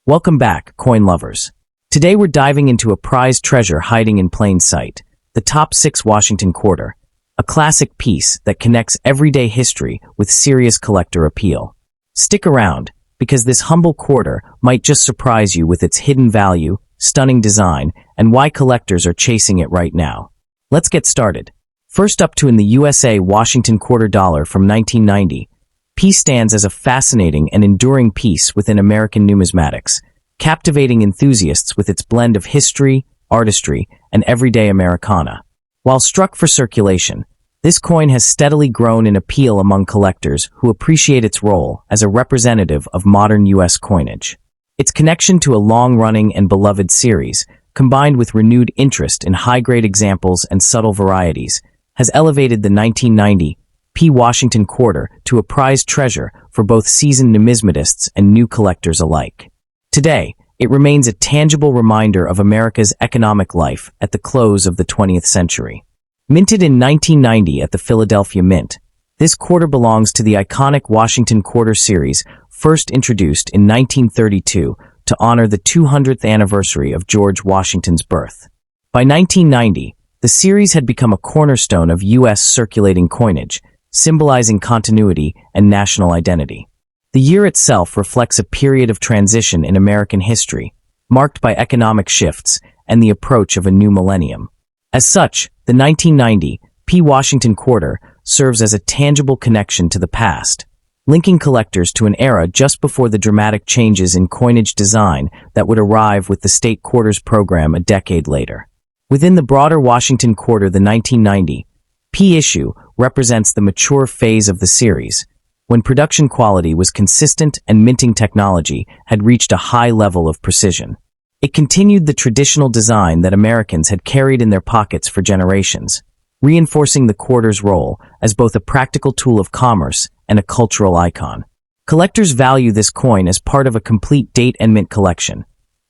Welcome back, coin lovers. Today we're diving into a prized treasure hiding in plain sight, the top 6 Washington Quarter, a classic piece that connects everyday history with serious collector appeal. Stick around, because this humble quarter might just surprise you with its hidden value, stunning design, and why collectors are chasing it right now. Let's get started. First up in the USA Washington Quarter Dollar from 1990, P stands as a fascinating and enduring piece within American numismatics, captivating enthusiasts with its blend of history, artistry, and everyday Americana. While struck for circulation, this coin has steadily grown in appeal among collectors who appreciate its role as a representative of modern U.S. coinage. Its connection to a long-running and beloved series, combined with renewed interest in high-grade examples and subtle varieties, has elevated the 1990 P. Washington Quarter to a prized treasure for both seasoned numismatists and new collectors alike. Today, it remains a tangible reminder of America's economic life at the close of the 20th century. Minted in 1990 at the Philadelphia Mint, this quarter belongs to the iconic Washington Quarter series first introduced in 1932 to honor the 200th anniversary of George Washington's birth. By 1990, the series had become a cornerstone of U.S. circulating coinage, symbolizing continuity and national identity. The year itself reflects a period of transition in American history, marked by economic shifts and the approach of a new millennium. As such, the 1990 P. Washington Quarter serves as a tangible connection to the past, linking collectors to an era just before the dramatic changes in coinage design that would arrive with the state quarters program a decade later. Within the broader Washington Quarter, the 1990 P issue represents the mature phase of the series, when production quality was consistent and minting technology had reached a high level of precision. It continued the traditional design that Americans had carried in their pockets for generations, reinforcing the quarter's role as both a practical tool of commerce and a cultural icon. Collectors value this coin as part of a complete date and mint collection,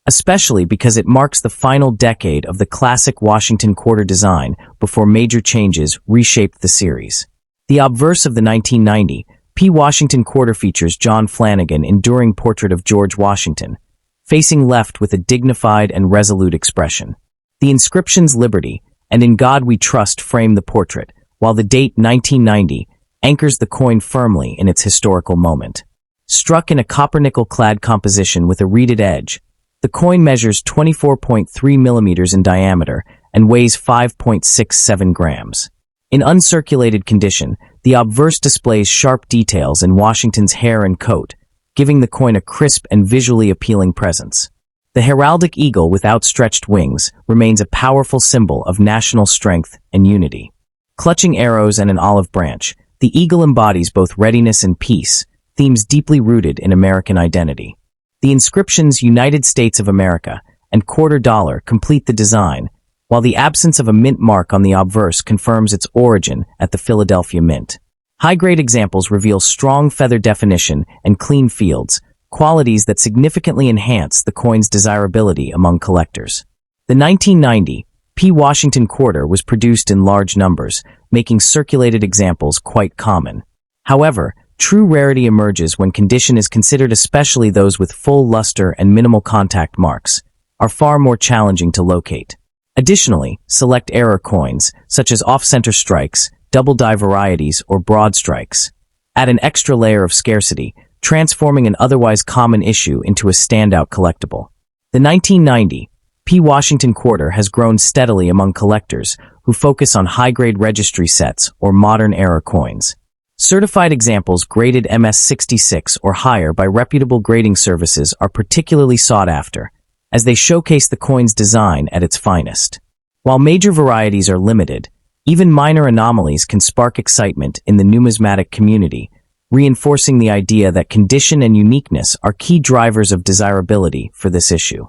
especially because it marks the final decade of the classic Washington Quarter design before major changes reshaped the series. The obverse of the 1990 P. Washington Quarter features John Flanagan's enduring portrait of George Washington, facing left with a dignified and resolute expression. The inscriptions "Liberty" and "In God We Trust" frame the portrait, while the date 1990 anchors the coin firmly in its historical moment. Struck in a copper-nickel-clad composition with a reeded edge, the coin measures 24.3 millimeters in diameter and weighs 5.67 grams. In uncirculated condition, the obverse displays sharp details in Washington's hair and coat, giving the coin a crisp and visually appealing presence. The heraldic eagle with outstretched wings remains a powerful symbol of national strength and unity. Clutching arrows and an olive branch, the eagle embodies both readiness and peace, themes deeply rooted in American identity. The inscriptions "United States of America" and "Quarter Dollar" complete the design, while the absence of a mint mark on the obverse confirms its origin at the Philadelphia Mint. High-grade examples reveal strong feather definition and clean fields, qualities that significantly enhance the coin's desirability among collectors. The 1990 P. Washington Quarter was produced in large numbers, making circulated examples quite common. However, true rarity emerges when condition is considered, especially those with full luster and minimal contact marks, are far more challenging to locate. Additionally, select error coins, such as off-center strikes, double-die varieties, or broad strikes, add an extra layer of scarcity, transforming an otherwise common issue into a standout collectible. The 1990 P. Washington Quarter has grown steadily among collectors who focus on high-grade registry sets or modern era coins. Certified examples graded MS-66 or higher by reputable grading services are particularly sought after, as they showcase the coin's design at its finest. While major varieties are limited, even minor anomalies can spark excitement in the numismatic community, reinforcing the idea that condition and uniqueness are key drivers of desirability for this issue.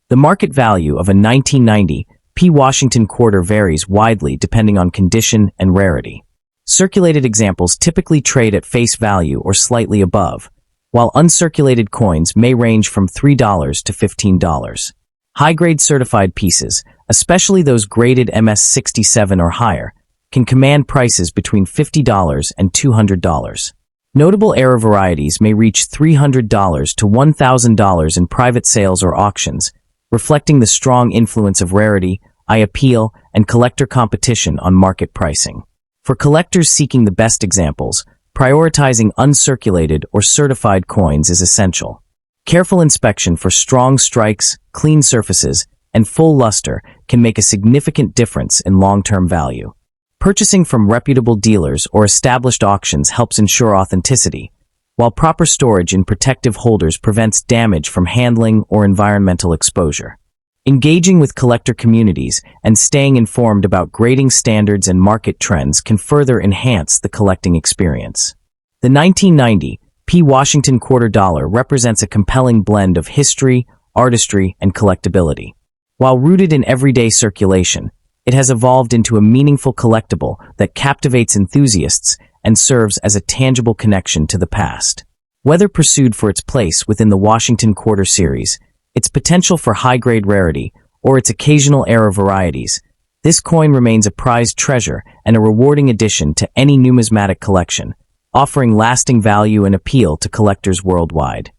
The market value of a 1990 P. Washington Quarter varies widely depending on condition and rarity. Circulated examples typically trade at face value or slightly above, while uncirculated coins may range from $3 to $15. High-grade certified pieces, especially those graded MS-67 or higher, can command prices between $50 and $200. Notable era varieties may reach $300 to $1,000 in private sales or auctions, reflecting the strong influence of rarity, eye appeal, and collector competition on market pricing. For collectors seeking the best examples, prioritizing uncirculated or certified coins is essential. Careful inspection for strong strikes, clean surfaces, and full luster can make a significant difference in long-term value. Purchasing from reputable dealers or established auctions helps ensure authenticity, while proper storage in protective holders prevents damage from handling or environmental exposure. Engaging with collector communities and staying informed about grading standards and market trends can further enhance the collecting experience. The 1990 P. Washington quarter dollar represents a compelling blend of history, artistry, and collectability. While rooted in everyday circulation, it has evolved into a meaningful collectible that captivates enthusiasts and serves as a tangible connection to the past. Whether pursued for its place within the Washington Quarter series, its potential for high-grade rarity, or its occasional era varieties, this coin remains a prized treasure and a rewarding addition to any numismatic collection, offering lasting value and appeal to collectors worldwide.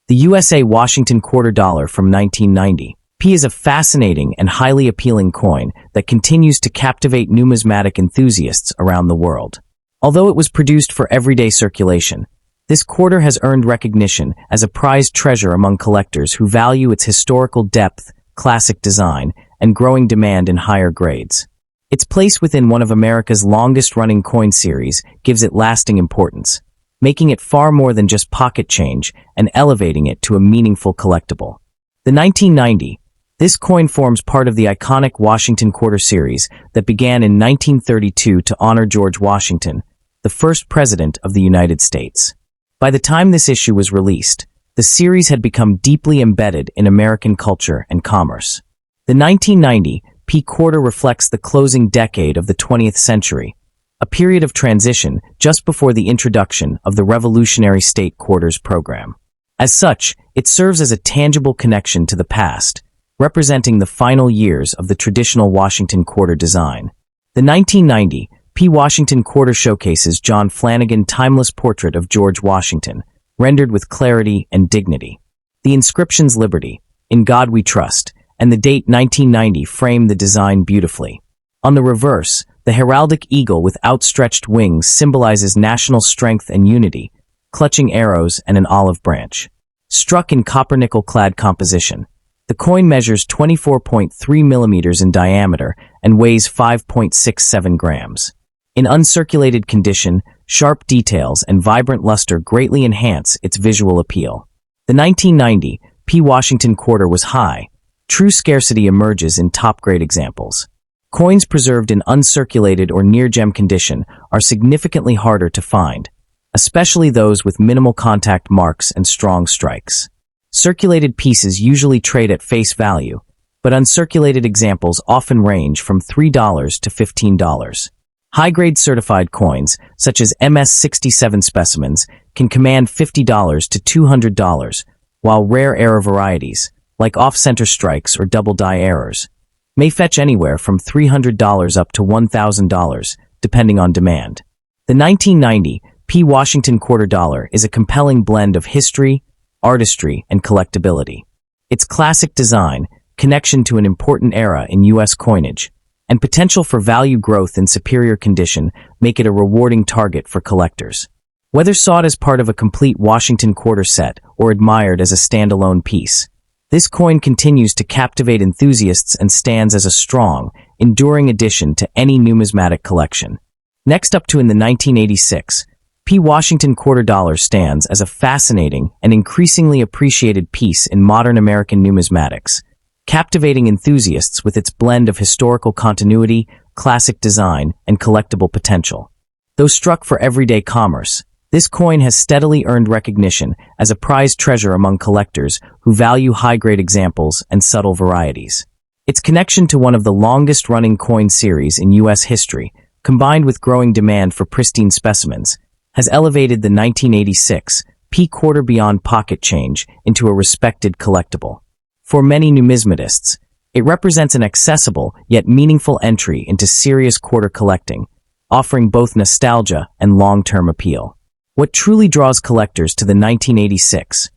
The USA Washington quarter dollar from 1990. P is a fascinating and highly appealing coin that continues to captivate numismatic enthusiasts around the world. Although it was produced for everyday circulation, this quarter has earned recognition as a prized treasure among collectors who value its historical depth, classic design, and growing demand in higher grades. Its place within one of America's longest-running coin series gives it lasting importance, making it far more than just pocket change and elevating it to a meaningful collectible. The 1990. This coin forms part of the iconic Washington Quarter series that began in 1932 to honor George Washington, the first president of the United States. By the time this issue was released, the series had become deeply embedded in American culture and commerce. The 1990 P quarter reflects the closing decade of the 20th century, a period of transition just before the introduction of the Revolutionary State Quarters program. As such, it serves as a tangible connection to the past, representing the final years of the traditional Washington Quarter design. The 1990 P. Washington Quarter showcases John Flanagan's timeless portrait of George Washington, rendered with clarity and dignity. The inscriptions "Liberty," "In God We Trust," and the date 1990 frame the design beautifully. On the reverse, the heraldic eagle with outstretched wings symbolizes national strength and unity, clutching arrows and an olive branch. Struck in copper-nickel-clad composition, the coin measures 24.3 millimeters in diameter and weighs 5.67 grams. In uncirculated condition, sharp details and vibrant luster greatly enhance its visual appeal. The 1990 P. Washington Quarter was high. True scarcity emerges in top-grade examples. Coins preserved in uncirculated or near-gem condition are significantly harder to find, especially those with minimal contact marks and strong strikes. Circulated pieces usually trade at face value, but uncirculated examples often range from $3 to $15. High-grade certified coins, such as MS-67 specimens, can command $50 to $200, while rare era varieties, like off-center strikes or double-die errors, may fetch anywhere from $300 up to $1,000, depending on demand. The 1990 P. Washington quarter dollar is a compelling blend of history, artistry, and collectability. Its classic design, connection to an important era in U.S. coinage, and potential for value growth in superior condition make it a rewarding target for collectors. Whether sought as part of a complete Washington quarter set or admired as a standalone piece, this coin continues to captivate enthusiasts and stands as a strong, enduring addition to any numismatic collection. Next up to in the 1986, P. Washington quarter dollar stands as a fascinating and increasingly appreciated piece in modern American numismatics, captivating enthusiasts with its blend of historical continuity, classic design, and collectible potential. Though struck for everyday commerce, this coin has steadily earned recognition as a prized treasure among collectors who value high-grade examples and subtle varieties. Its connection to one of the longest-running coin series in U.S. history, combined with growing demand for pristine specimens, has elevated the 1986 P quarter beyond pocket change into a respected collectible. For many numismatists, it represents an accessible yet meaningful entry into serious quarter collecting, offering both nostalgia and long-term appeal. What truly draws collectors to the 1986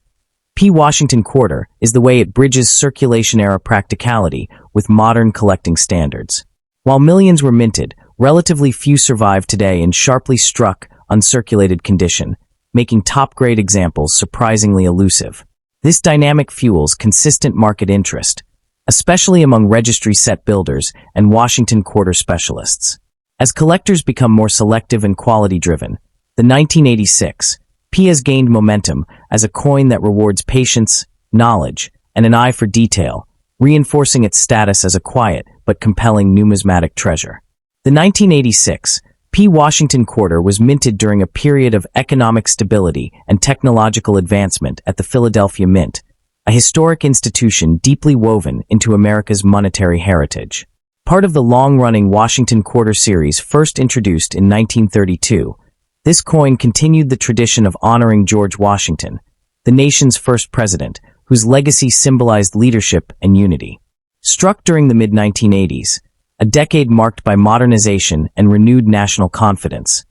P. Washington quarter is the way it bridges circulation-era practicality with modern collecting standards. While millions were minted, relatively few survive today in sharply struck, uncirculated condition, making top-grade examples surprisingly elusive. This dynamic fuels consistent market interest, especially among registry set builders and Washington quarter specialists. As collectors become more selective and quality-driven, the 1986 P has gained momentum as a coin that rewards patience, knowledge, and an eye for detail, reinforcing its status as a quiet but compelling numismatic treasure. The 1986 P. Washington quarter was minted during a period of economic stability and technological advancement at the Philadelphia Mint, a historic institution deeply woven into America's monetary heritage. Part of the long-running Washington quarter series first introduced in 1932, this coin continued the tradition of honoring George Washington, the nation's first president, whose legacy symbolized leadership and unity. Struck during the mid-1980s, a decade marked by modernization and renewed national confidence,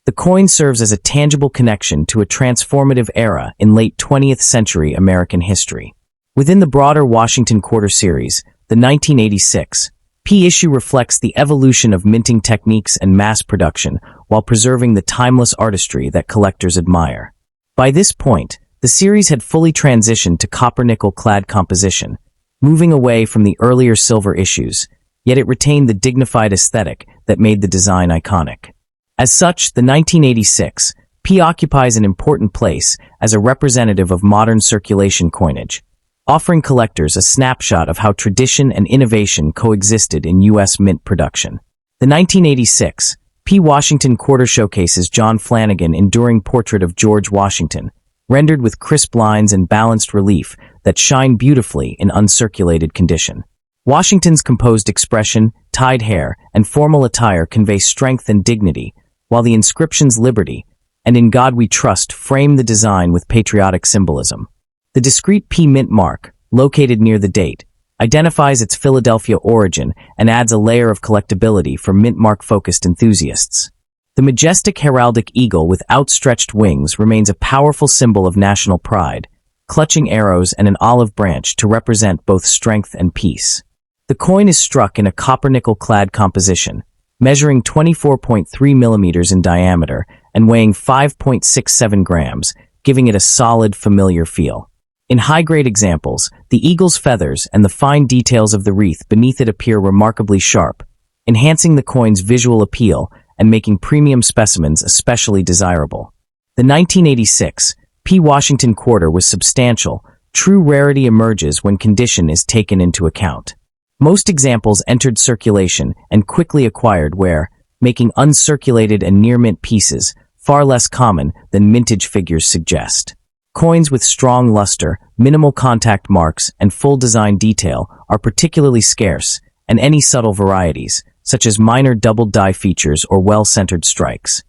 the coin serves as a tangible connection to a transformative era in late 20th century American history. Within the broader Washington quarter series, the 1986 P issue reflects the evolution of minting techniques and mass production while preserving the timeless artistry that collectors admire. By this point, the series had fully transitioned to copper-nickel clad composition, moving away from the earlier silver issues, yet it retained the dignified aesthetic that made the design iconic. As such, the 1986 P occupies an important place as a representative of modern circulation coinage, offering collectors a snapshot of how tradition and innovation coexisted in U.S. mint production. The 1986 P. Washington quarter showcases John Flanagan's enduring portrait of George Washington, rendered with crisp lines and balanced relief that shine beautifully in uncirculated condition. Washington's composed expression, tied hair, and formal attire convey strength and dignity, while the inscriptions "Liberty" and "In God We Trust" frame the design with patriotic symbolism. The discrete P mint mark, located near the date, identifies its Philadelphia origin and adds a layer of collectability for mint mark-focused enthusiasts. The majestic heraldic eagle with outstretched wings remains a powerful symbol of national pride, clutching arrows and an olive branch to represent both strength and peace. The coin is struck in a copper-nickel clad composition, measuring 24.3 millimeters in diameter and weighing 5.67 grams, giving it a solid, familiar feel. In high-grade examples, the eagle's feathers and the fine details of the wreath beneath it appear remarkably sharp, enhancing the coin's visual appeal and making premium specimens especially desirable. The 1986 P. Washington quarter was substantial. True rarity emerges when condition is taken into account. Most examples entered circulation and quickly acquired where, making uncirculated and near-mint pieces far less common than mintage figures suggest. Coins with strong luster, minimal contact marks, and full design detail are particularly scarce, and any subtle varieties, such as minor doubled die features or well-centered strikes,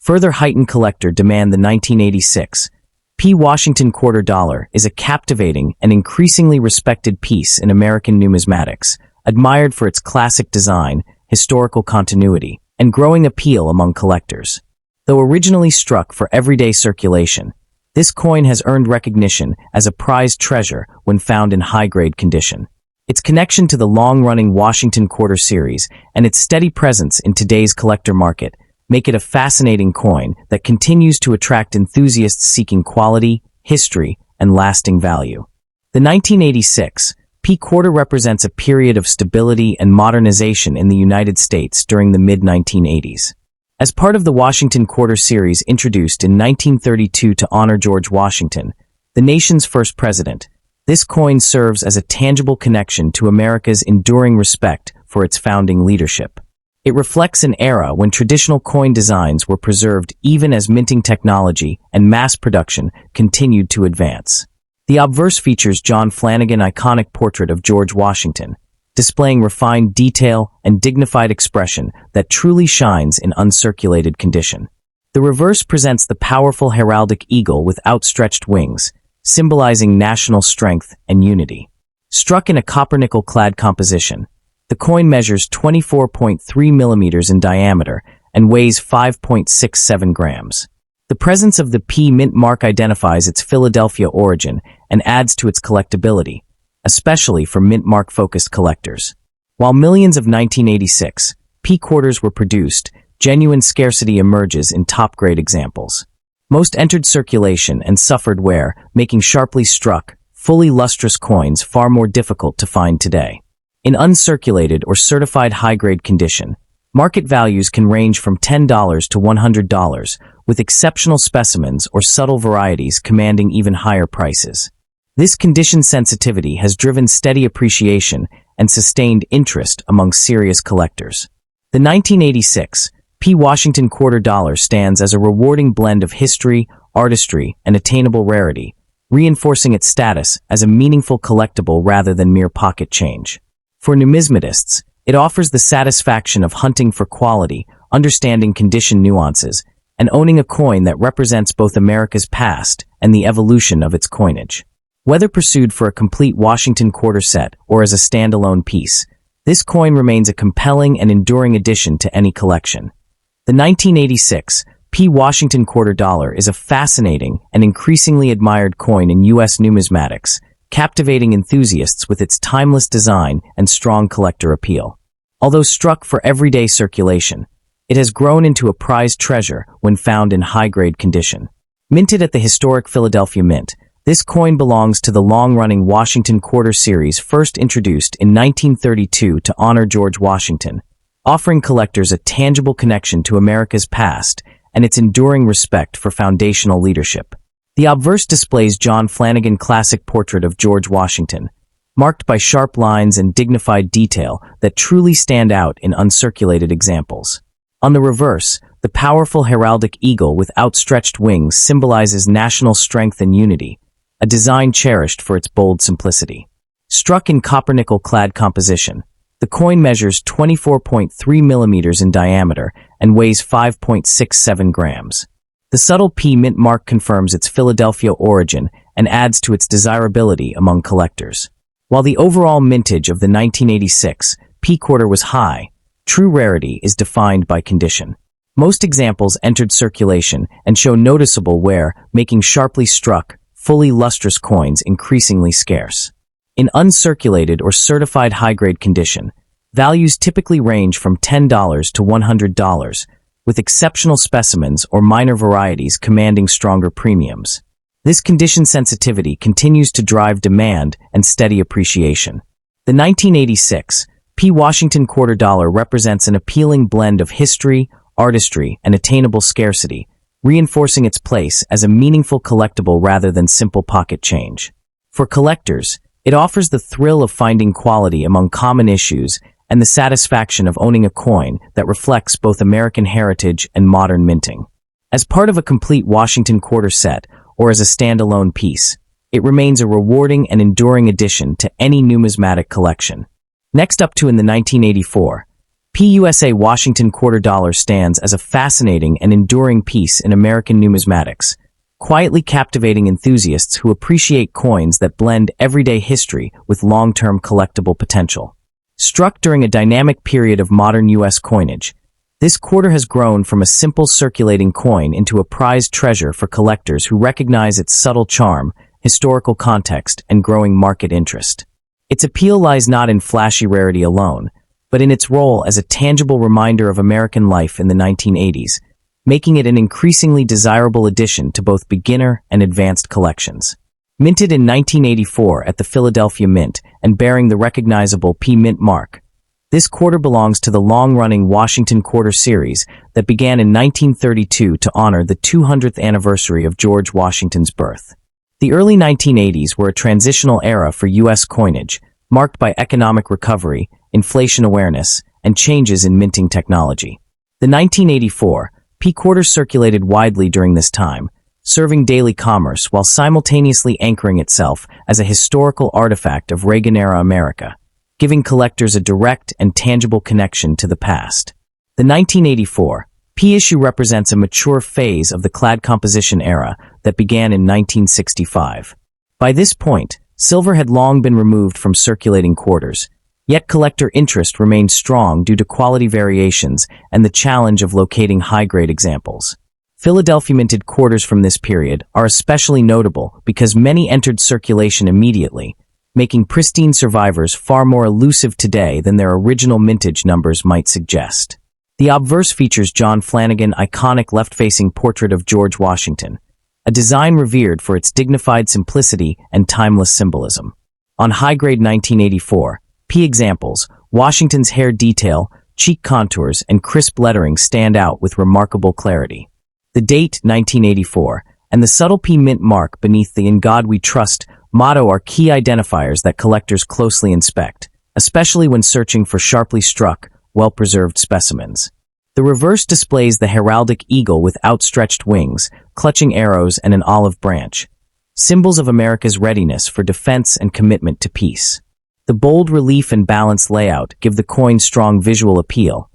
further heighten collector demand. The 1986 P. Washington quarter dollar is a captivating and increasingly respected piece in American numismatics, admired for its classic design, historical continuity, and growing appeal among collectors. Though originally struck for everyday circulation, this coin has earned recognition as a prized treasure when found in high-grade condition. Its connection to the long-running Washington quarter series and its steady presence in today's collector market make it a fascinating coin that continues to attract enthusiasts seeking quality, history, and lasting value. The 1986 P quarter represents a period of stability and modernization in the United States during the mid-1980s. As part of the Washington quarter series introduced in 1932 to honor George Washington, the nation's first president, this coin serves as a tangible connection to America's enduring respect for its founding leadership. It reflects an era when traditional coin designs were preserved even as minting technology and mass production continued to advance. The obverse features John Flanagan's iconic portrait of George Washington, displaying refined detail and dignified expression that truly shines in uncirculated condition. The reverse presents the powerful heraldic eagle with outstretched wings, symbolizing national strength and unity. Struck in a copper-nickel clad composition, the coin measures 24.3 millimeters in diameter and weighs 5.67 grams. The presence of the P mint mark identifies its Philadelphia origin and adds to its collectability, especially for mint mark-focused collectors. While millions of 1986 P quarters were produced, genuine scarcity emerges in top-grade examples. Most entered circulation and suffered wear, making sharply struck, fully lustrous coins far more difficult to find today. In uncirculated or certified high-grade condition, market values can range from $10 to $100, with exceptional specimens or subtle varieties commanding even higher prices. This condition sensitivity has driven steady appreciation and sustained interest among serious collectors. The 1986 P Washington quarter dollar stands as a rewarding blend of history, artistry, and attainable rarity, reinforcing its status as a meaningful collectible rather than mere pocket change. For numismatists, it offers the satisfaction of hunting for quality, understanding condition nuances, and owning a coin that represents both America's past and the evolution of its coinage. Whether pursued for a complete Washington quarter set or as a standalone piece, this coin remains a compelling and enduring addition to any collection. The 1986 P Washington quarter dollar is a fascinating and increasingly admired coin in U.S. numismatics, captivating enthusiasts with its timeless design and strong collector appeal. Although struck for everyday circulation, it has grown into a prized treasure when found in high-grade condition. Minted at the historic Philadelphia Mint, this coin belongs to the long-running Washington Quarter series first introduced in 1932 to honor George Washington, offering collectors a tangible connection to America's past and its enduring respect for foundational leadership. The obverse displays John Flanagan classic portrait of George Washington, marked by sharp lines and dignified detail that truly stand out in uncirculated examples. On the reverse, the powerful heraldic eagle with outstretched wings symbolizes national strength and unity, a design cherished for its bold simplicity. Struck in copper-nickel clad composition, the coin measures 24.3 millimeters in diameter and weighs 5.67 grams. The subtle P mint mark confirms its Philadelphia origin and adds to its desirability among collectors. While the overall mintage of the 1986 P quarter was high, true rarity is defined by condition. Most examples entered circulation and show noticeable wear, making sharply struck, fully lustrous coins increasingly scarce. In uncirculated or certified high-grade condition, values typically range from $10 to $100, with exceptional specimens or minor varieties commanding stronger premiums. This condition sensitivity continues to drive demand and steady appreciation. The 1986 P Washington quarter dollar represents an appealing blend of history, artistry, and attainable scarcity, reinforcing its place as a meaningful collectible rather than simple pocket change. For collectors, it offers the thrill of finding quality among common issues and the satisfaction of owning a coin that reflects both American heritage and modern minting. As part of a complete Washington quarter set or as a standalone piece, it remains a rewarding and enduring addition to any numismatic collection. Next up to in the 1984, PUSA Washington quarter dollar stands as a fascinating and enduring piece in American numismatics, quietly captivating enthusiasts who appreciate coins that blend everyday history with long-term collectible potential. Struck during a dynamic period of modern U.S. coinage, this quarter has grown from a simple circulating coin into a prized treasure for collectors who recognize its subtle charm, historical context, and growing market interest. Its appeal lies not in flashy rarity alone, but in its role as a tangible reminder of American life in the 1980s, making it an increasingly desirable addition to both beginner and advanced collections. Minted in 1984 at the Philadelphia Mint and bearing the recognizable P mint mark, this quarter belongs to the long-running Washington Quarter series that began in 1932 to honor the 200th anniversary of George Washington's birth. The early 1980s were a transitional era for U.S. coinage, marked by economic recovery, inflation awareness, and changes in minting technology. The 1984 P quarter circulated widely during this time, serving daily commerce while simultaneously anchoring itself as a historical artifact of Reagan-era America, giving collectors a direct and tangible connection to the past. The 1984 P issue represents a mature phase of the clad composition era that began in 1965. By this point, silver had long been removed from circulating quarters, yet collector interest remained strong due to quality variations and the challenge of locating high-grade examples. Philadelphia minted quarters from this period are especially notable because many entered circulation immediately, making pristine survivors far more elusive today than their original mintage numbers might suggest. The obverse features John Flanagan's iconic left-facing portrait of George Washington, a design revered for its dignified simplicity and timeless symbolism. On high-grade 1984, P examples, Washington's hair detail, cheek contours, and crisp lettering stand out with remarkable clarity. The date, 1984, and the subtle P mint mark beneath the "In God We Trust" motto are key identifiers that collectors closely inspect, especially when searching for sharply struck, well-preserved specimens. The reverse displays the heraldic eagle with outstretched wings, clutching arrows and an olive branch, symbols of America's readiness for defense and commitment to peace. The bold relief and balanced layout give the coin strong visual appeal,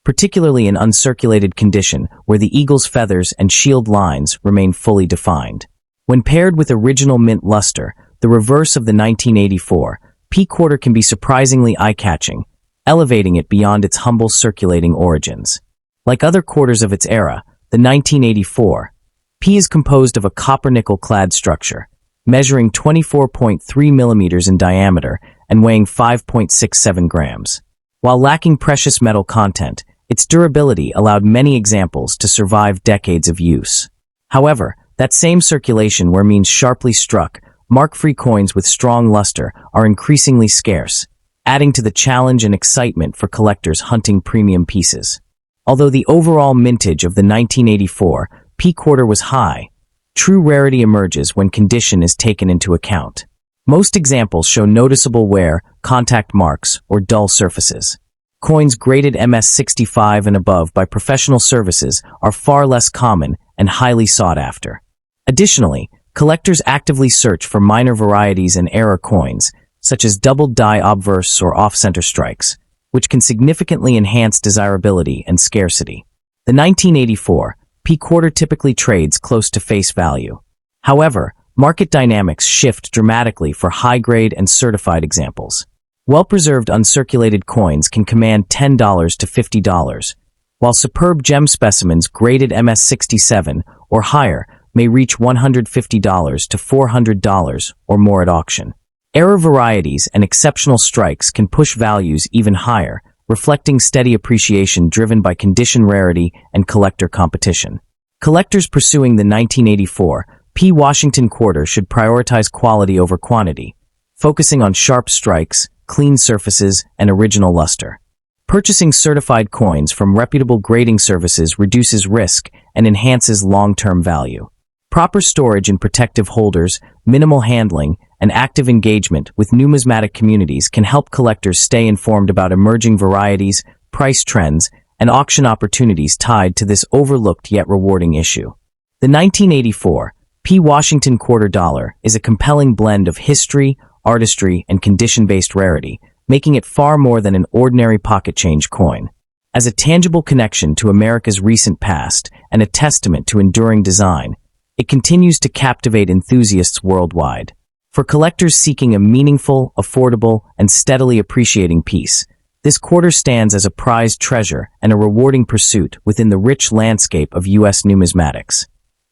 particularly in uncirculated condition where the eagle's feathers and shield lines remain fully defined. When paired with original mint luster, the reverse of the 1984 P quarter can be surprisingly eye-catching, elevating it beyond its humble circulating origins. Like other quarters of its era, the 1984 P is composed of a copper-nickel-clad structure, measuring 24.3 millimeters in diameter and weighing 5.67 grams. While lacking precious metal content, its durability allowed many examples to survive decades of use. However, that same circulation where means sharply struck, mark-free coins with strong luster are increasingly scarce, adding to the challenge and excitement for collectors hunting premium pieces. Although the overall mintage of the 1984 P quarter was high, true rarity emerges when condition is taken into account. Most examples show noticeable wear, contact marks, or dull surfaces. Coins graded MS65 and above by professional services are far less common and highly sought after. Additionally, collectors actively search for minor varieties and error coins, such as doubled die obverse or off-center strikes, which can significantly enhance desirability and scarcity. The 1984 P quarter typically trades close to face value. However, market dynamics shift dramatically for high-grade and certified examples. Well-preserved uncirculated coins can command $10 to $50, while superb gem specimens graded MS67 or higher may reach $150 to $400 or more at auction. Error varieties and exceptional strikes can push values even higher, reflecting steady appreciation driven by condition rarity and collector competition. Collectors pursuing the 1984 P Washington quarter should prioritize quality over quantity, focusing on sharp strikes, clean surfaces, and original luster. Purchasing certified coins from reputable grading services reduces risk and enhances long-term value. Proper storage in protective holders, minimal handling, and active engagement with numismatic communities can help collectors stay informed about emerging varieties, price trends, and auction opportunities tied to this overlooked yet rewarding issue. The 1984 P Washington quarter dollar is a compelling blend of history, artistry, and condition-based rarity, making it far more than an ordinary pocket change coin. As a tangible connection to America's recent past and a testament to enduring design, it continues to captivate enthusiasts worldwide. For collectors seeking a meaningful, affordable, and steadily appreciating piece, this quarter stands as a prized treasure and a rewarding pursuit within the rich landscape of U.S. numismatics.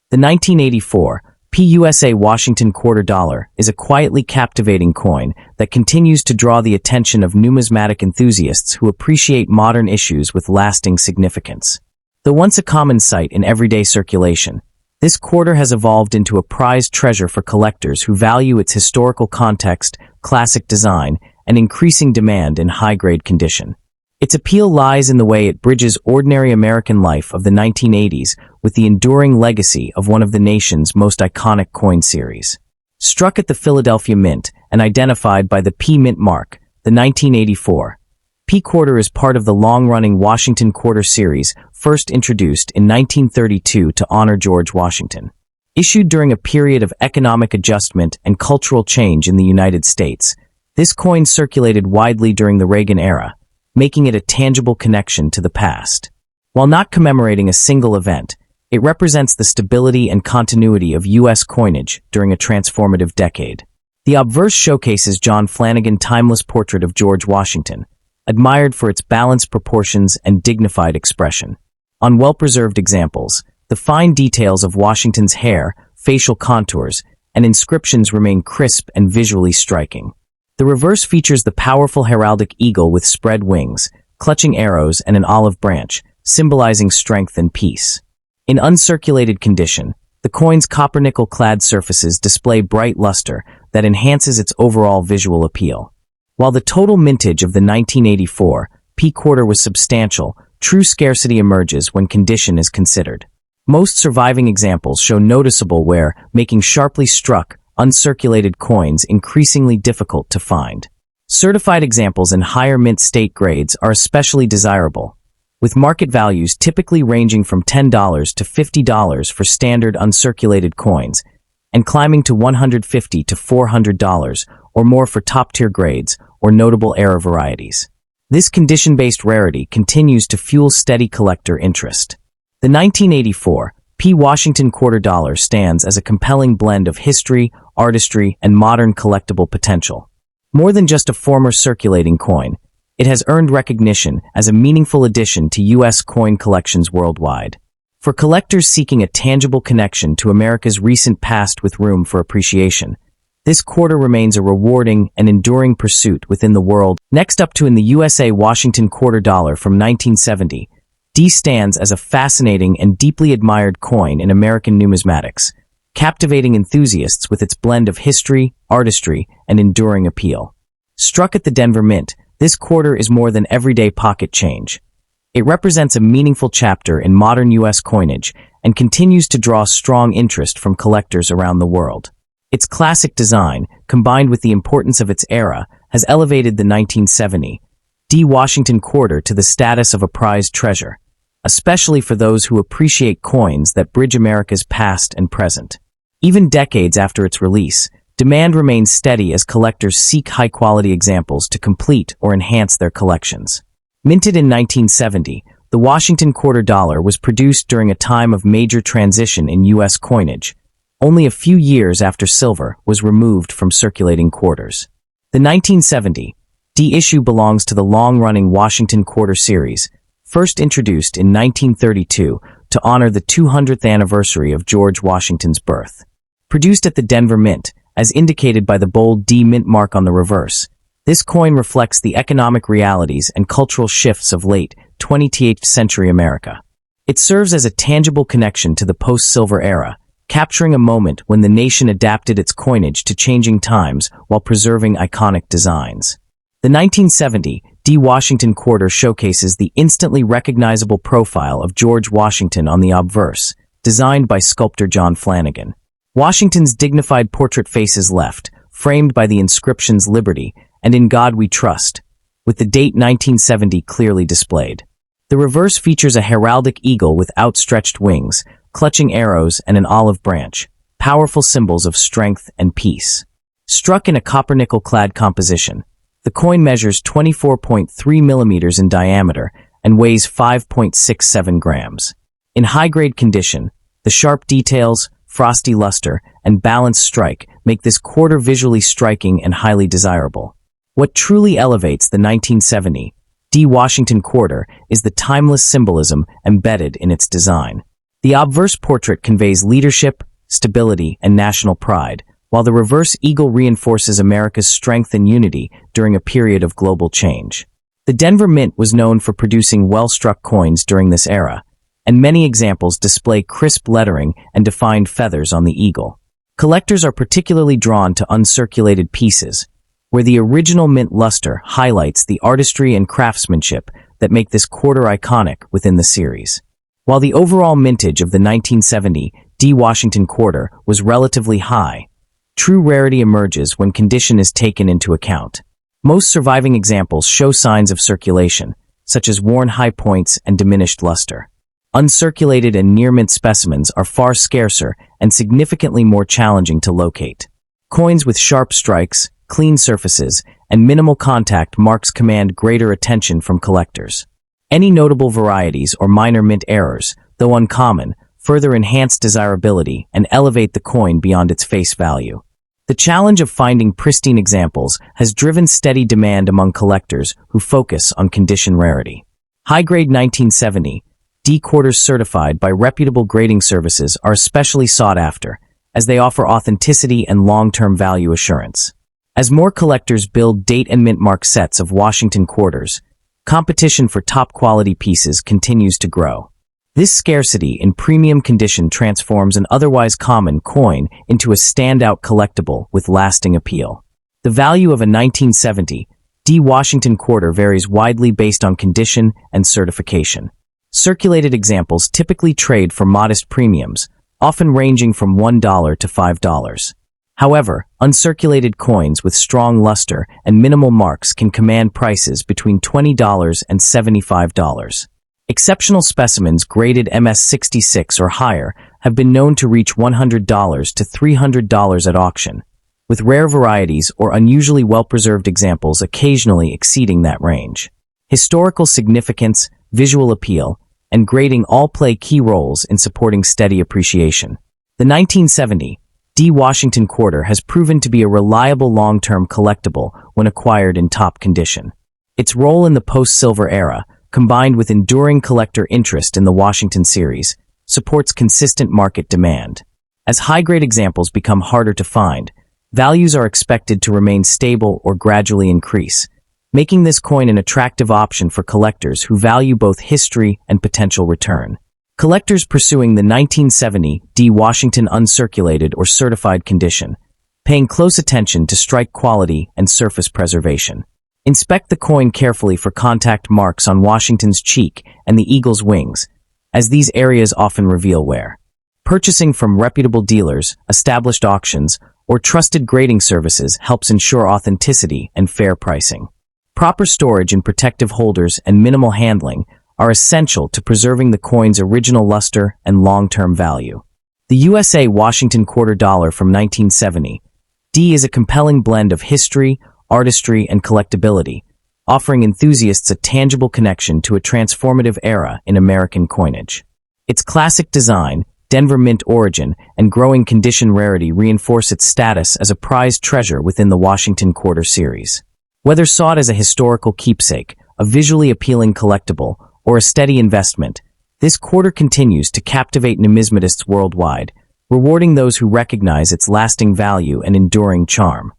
The 1984 PUSA Washington quarter dollar is a quietly captivating coin that continues to draw the attention of numismatic enthusiasts who appreciate modern issues with lasting significance. Though once a common sight in everyday circulation, this quarter has evolved into a prized treasure for collectors who value its historical context, classic design, and increasing demand in high-grade condition. Its appeal lies in the way it bridges ordinary American life of the 1980s with the enduring legacy of one of the nation's most iconic coin series. Struck at the Philadelphia Mint and identified by the P Mint mark, the 1984 P quarter is part of the long-running Washington quarter series, first introduced in 1932 to honor George Washington. Issued during a period of economic adjustment and cultural change in the United States, this coin circulated widely during the Reagan era, making it a tangible connection to the past. While not commemorating a single event, it represents the stability and continuity of U.S. coinage during a transformative decade. The obverse showcases John Flanagan's timeless portrait of George Washington, admired for its balanced proportions and dignified expression. On well-preserved examples, The fine details of Washington's hair, facial contours, and inscriptions remain crisp and visually striking. The reverse features the powerful heraldic eagle with spread wings, clutching arrows and an olive branch, symbolizing strength and peace. In uncirculated condition, the coin's copper-nickel-clad surfaces display bright luster that enhances its overall visual appeal. While the total mintage of the 1984 P quarter was substantial, true scarcity emerges when condition is considered. Most surviving examples show noticeable wear, making sharply struck, uncirculated coins increasingly difficult to find. Certified examples in higher mint state grades are especially desirable, with market values typically ranging from $10 to $50 for standard uncirculated coins, and climbing to $150 to $400 or more for top-tier grades or notable era varieties. This condition-based rarity continues to fuel steady collector interest. The 1984 P Washington quarter dollar stands as a compelling blend of history, artistry, and modern collectible potential. More than just a former circulating coin, it has earned recognition as a meaningful addition to U.S. coin collections worldwide. For collectors seeking a tangible connection to America's recent past with room for appreciation, this quarter remains a rewarding and enduring pursuit within the world. Next up in the USA Washington quarter dollar from 1970, D stands as a fascinating and deeply admired coin in American numismatics, captivating enthusiasts with its blend of history, artistry, and enduring appeal. Struck at the Denver Mint, this quarter is more than everyday pocket change. It represents a meaningful chapter in modern U.S. coinage and continues to draw strong interest from collectors around the world. Its classic design, combined with the importance of its era, has elevated the 1970 D Washington quarter to the status of a prized treasure, especially for those who appreciate coins that bridge America's past and present. Even decades after its release, demand remains steady as collectors seek high-quality examples to complete or enhance their collections. Minted in 1970, the Washington quarter dollar was produced during a time of major transition in U.S. coinage, only a few years after silver was removed from circulating quarters. The 1970 D issue belongs to the long-running Washington quarter series, first introduced in 1932 to honor the 200th anniversary of George Washington's birth. Produced at the Denver Mint, as indicated by the bold D mint mark on the reverse, this coin reflects the economic realities and cultural shifts of late 20th century America. It serves as a tangible connection to the post-silver era, capturing a moment when the nation adapted its coinage to changing times while preserving iconic designs. The 1970 D Washington quarter showcases the instantly recognizable profile of George Washington on the obverse, designed by sculptor John Flanagan. Washington's dignified portrait faces left, framed by the inscriptions Liberty and In God We Trust, with the date 1970 clearly displayed. The reverse features a heraldic eagle with outstretched wings, clutching arrows and an olive branch, powerful symbols of strength and peace. Struck in a copper-nickel-clad composition, the coin measures 24.3 millimeters in diameter and weighs 5.67 grams. In high-grade condition, the sharp details, frosty luster, and balanced strike make this quarter visually striking and highly desirable. What truly elevates the 1970 D Washington quarter is the timeless symbolism embedded in its design. The obverse portrait conveys leadership, stability, and national pride, while the reverse eagle reinforces America's strength and unity during a period of global change. The Denver Mint was known for producing well-struck coins during this era, and many examples display crisp lettering and defined feathers on the eagle. Collectors are particularly drawn to uncirculated pieces, where the original mint luster highlights the artistry and craftsmanship that make this quarter iconic within the series. While the overall mintage of the 1970 D Washington quarter was relatively high, true rarity emerges when condition is taken into account. Most surviving examples show signs of circulation, such as worn high points and diminished luster. Uncirculated and near-mint specimens are far scarcer and significantly more challenging to locate. Coins with sharp strikes, clean surfaces, and minimal contact marks command greater attention from collectors. Any notable varieties or minor mint errors, though uncommon, further enhance desirability and elevate the coin beyond its face value. The challenge of finding pristine examples has driven steady demand among collectors who focus on condition rarity. High-grade 1970 D quarters certified by reputable grading services are especially sought after, as they offer authenticity and long-term value assurance. As more collectors build date and mint mark sets of Washington quarters, competition for top-quality pieces continues to grow. This scarcity in premium condition transforms an otherwise common coin into a standout collectible with lasting appeal. The value of a 1970 D Washington quarter varies widely based on condition and certification. Circulated examples typically trade for modest premiums, often ranging from $1 to $5. However, uncirculated coins with strong luster and minimal marks can command prices between $20 and $75. Exceptional specimens graded MS66 or higher have been known to reach $100 to $300 at auction, with rare varieties or unusually well-preserved examples occasionally exceeding that range. Historical significance, visual appeal, and grading all play key roles in supporting steady appreciation. The 1970 D Washington quarter has proven to be a reliable long-term collectible when acquired in top condition. Its role in the post-silver era, combined with enduring collector interest in the Washington series, supports consistent market demand. As high-grade examples become harder to find, values are expected to remain stable or gradually increase, making this coin an attractive option for collectors who value both history and potential return. Collectors pursuing the 1970 D Washington uncirculated or certified condition, paying close attention to strike quality and surface preservation. Inspect the coin carefully for contact marks on Washington's cheek and the eagle's wings, as these areas often reveal wear. Purchasing from reputable dealers, established auctions, or trusted grading services helps ensure authenticity and fair pricing. Proper storage in protective holders and minimal handling are essential to preserving the coin's original luster and long-term value. The USA Washington quarter dollar from 1970 D is a compelling blend of history, artistry, and collectability, offering enthusiasts a tangible connection to a transformative era in American coinage. Its classic design, Denver Mint origin, and growing condition rarity reinforce its status as a prized treasure within the Washington quarter series. Whether sought as a historical keepsake, a visually appealing collectible, or a steady investment, this quarter continues to captivate numismatists worldwide, rewarding those who recognize its lasting value and enduring charm.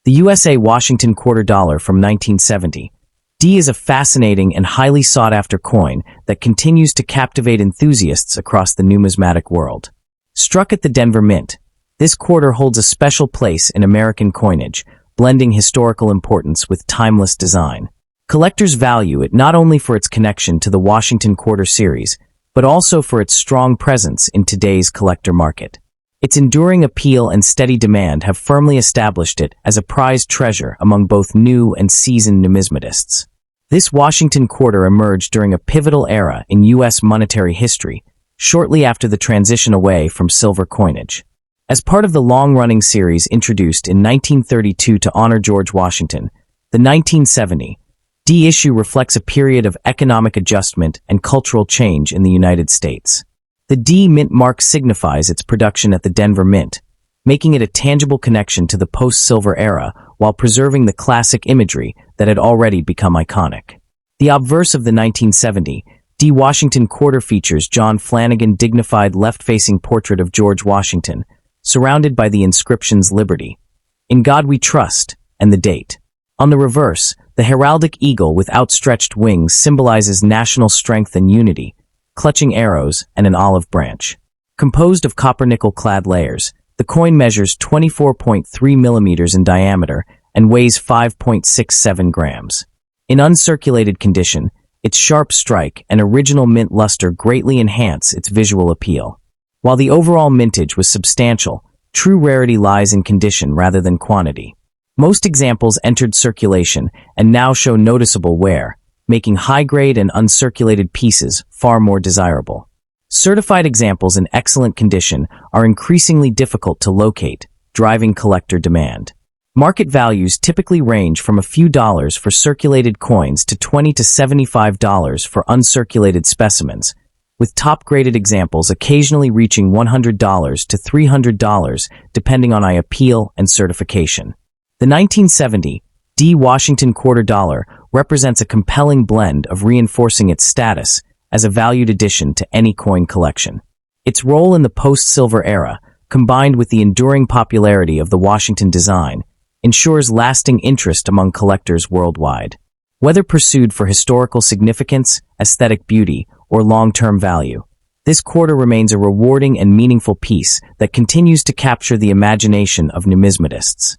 The USA Washington quarter dollar from 1970 D is a fascinating and highly sought-after coin that continues to captivate enthusiasts across the numismatic world. Struck at the Denver Mint, this quarter holds a special place in American coinage, blending historical importance with timeless design. Collectors value it not only for its connection to the Washington quarter series, but also for its strong presence in today's collector market. Its enduring appeal and steady demand have firmly established it as a prized treasure among both new and seasoned numismatists. This Washington quarter emerged during a pivotal era in U.S. monetary history, shortly after the transition away from silver coinage. As part of the long-running series introduced in 1932 to honor George Washington, the 1970 D issue reflects a period of economic adjustment and cultural change in the United States. The D mint mark signifies its production at the Denver Mint, making it a tangible connection to the post-silver era while preserving the classic imagery that had already become iconic. The obverse of the 1970 D Washington quarter features John Flanagan's dignified left-facing portrait of George Washington, surrounded by the inscriptions Liberty, In God We Trust, and the date. On the reverse, the heraldic eagle with outstretched wings symbolizes national strength and unity, clutching arrows and an olive branch. Composed of copper-nickel-clad layers, the coin measures 24.3 millimeters in diameter and weighs 5.67 grams. In uncirculated condition, its sharp strike and original mint luster greatly enhance its visual appeal. While the overall mintage was substantial, true rarity lies in condition rather than quantity. Most examples entered circulation and now show noticeable wear, making high-grade and uncirculated pieces far more desirable. Certified examples in excellent condition are increasingly difficult to locate, driving collector demand. Market values typically range from a few dollars for circulated coins to $20 to $75 for uncirculated specimens, with top-graded examples occasionally reaching $100 to $300 depending on appeal and certification. The 1970 D Washington quarter dollar represents a compelling blend of reinforcing its status as a valued addition to any coin collection. Its role in the post-silver era, combined with the enduring popularity of the Washington design, ensures lasting interest among collectors worldwide. Whether pursued for historical significance, aesthetic beauty, or long-term value, this quarter remains a rewarding and meaningful piece that continues to capture the imagination of numismatists.